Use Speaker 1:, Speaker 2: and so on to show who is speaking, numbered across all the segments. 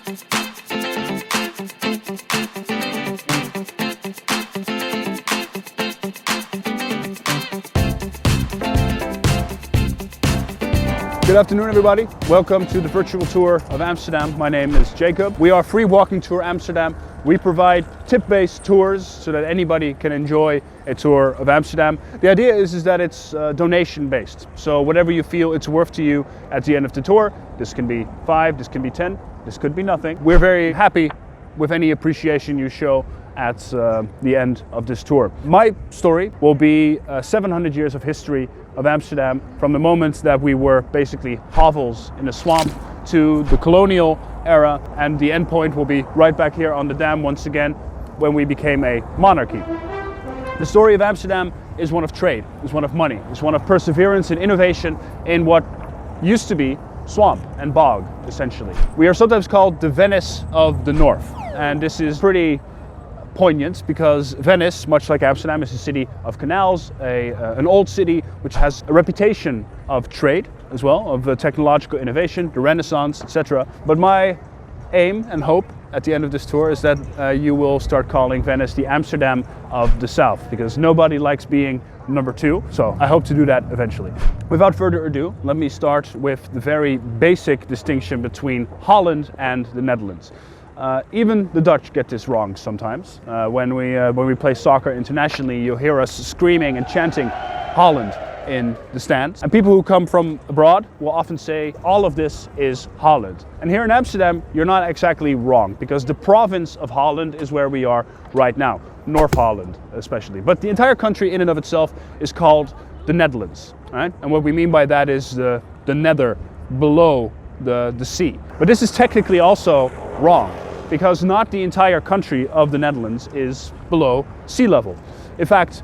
Speaker 1: Good afternoon, everybody. Welcome to the virtual tour of Amsterdam. My name is Jacob. We are Free Walking Tour Amsterdam. We provide tip-based tours so that anybody can enjoy a tour of Amsterdam. The idea is that it's donation-based. So whatever you feel it's worth to you at the end of the tour, this can be 5, this can be 10, this could be nothing. We're very happy with any appreciation you show at the end of this tour. My story will be 700 years of history of Amsterdam, from the moment that we were basically hovels in a swamp to the colonial era, and the end point will be right back here on the dam once again when we became a monarchy. The story of Amsterdam is one of trade, is one of money, is one of perseverance and innovation in what used to be swamp and bog, essentially. We are sometimes called the Venice of the North, and this is pretty poignant because Venice, much like Amsterdam, is a city of canals, an old city which has a reputation of trade as well, of technological innovation, the Renaissance, etc. But my aim and hope at the end of this tour is that you will start calling Venice the Amsterdam of the South, because nobody likes being number 2, so I hope to do that eventually. Without further ado, let me start with the very basic distinction between Holland and the Netherlands. Even the Dutch get this wrong sometimes. When we play soccer internationally, you'll hear us screaming and chanting Holland in the stands. And people who come from abroad will often say all of this is Holland. And here in Amsterdam, you're not exactly wrong, because the province of Holland is where we are right now, North Holland especially. But the entire country in and of itself is called the Netherlands, right? And what we mean by that is the nether, below the sea. But this is technically also wrong, because not the entire country of the Netherlands is below sea level. In fact,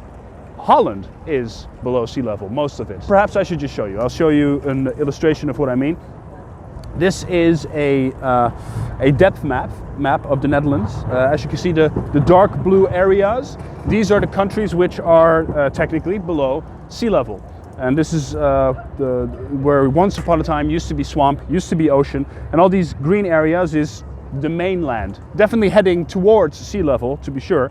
Speaker 1: Holland is below sea level, most of it. Perhaps I should just show you. I'll show you an illustration of what I mean. This is a depth map of the Netherlands. As you can see, the dark blue areas, these are the countries which are technically below sea level. And this is where once upon a time used to be swamp, used to be ocean, and all these green areas is the mainland, definitely heading towards sea level, to be sure,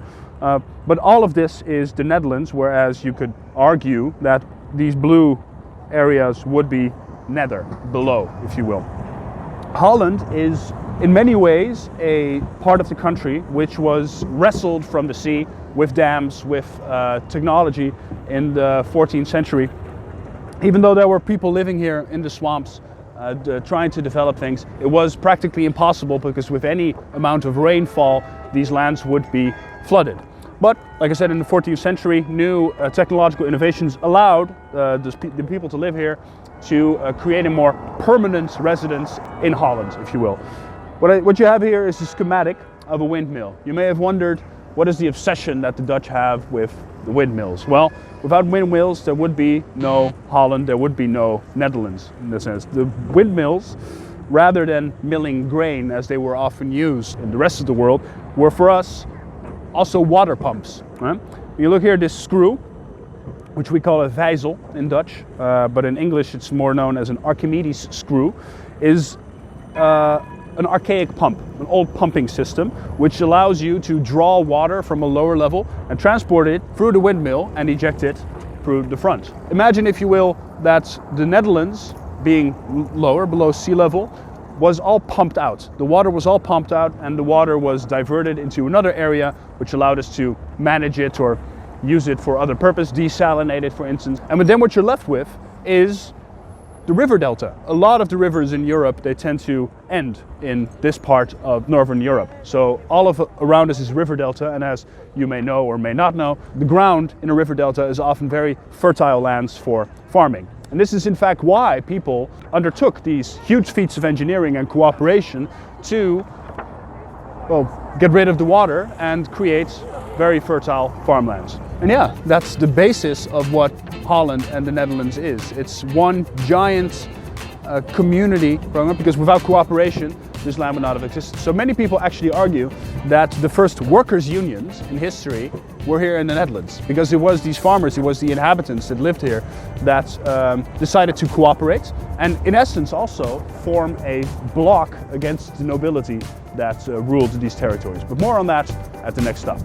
Speaker 1: but all of this is the Netherlands, whereas you could argue that these blue areas would be nether, below, if you will. Holland is in many ways a part of the country which was wrestled from the sea with dams, with technology in the 14th century. Even though there were people living here in the swamps trying to develop things, it was practically impossible, because with any amount of rainfall, these lands would be flooded. But, like I said, in the 14th century, new technological innovations allowed the people to live here to create a more permanent residence in Holland, if you will. What you have here is a schematic of a windmill. You may have wondered, what is the obsession that the Dutch have with the windmills? Well, without windmills, there would be no Holland, there would be no Netherlands, in this sense. The windmills, rather than milling grain as they were often used in the rest of the world, were for us also water pumps. Right? You look here, this screw, which we call a vijzel in Dutch, but in English it's more known as an Archimedes screw, is an archaic pump, an old pumping system, which allows you to draw water from a lower level and transport it through the windmill and eject it through the front. Imagine, if you will, that the Netherlands, being lower, below sea level, was all pumped out. The water was all pumped out, and the water was diverted into another area, which allowed us to manage it or use it for other purpose, desalinate it, for instance. And then what you're left with is the river delta. A lot of the rivers in Europe, they tend to end in this part of Northern Europe. So all of around us is river delta, and as you may know or may not know, the ground in a river delta is often very fertile lands for farming. And this is in fact why people undertook these huge feats of engineering and cooperation to, well, get rid of the water and create very fertile farmlands. And yeah, that's the basis of what Holland and the Netherlands is. It's one giant community, because without cooperation, this land would not have existed. So many people actually argue that the first workers' unions in history were here in the Netherlands, because it was these farmers, it was the inhabitants that lived here that decided to cooperate and in essence also form a bloc against the nobility that ruled these territories. But more on that at the next stop.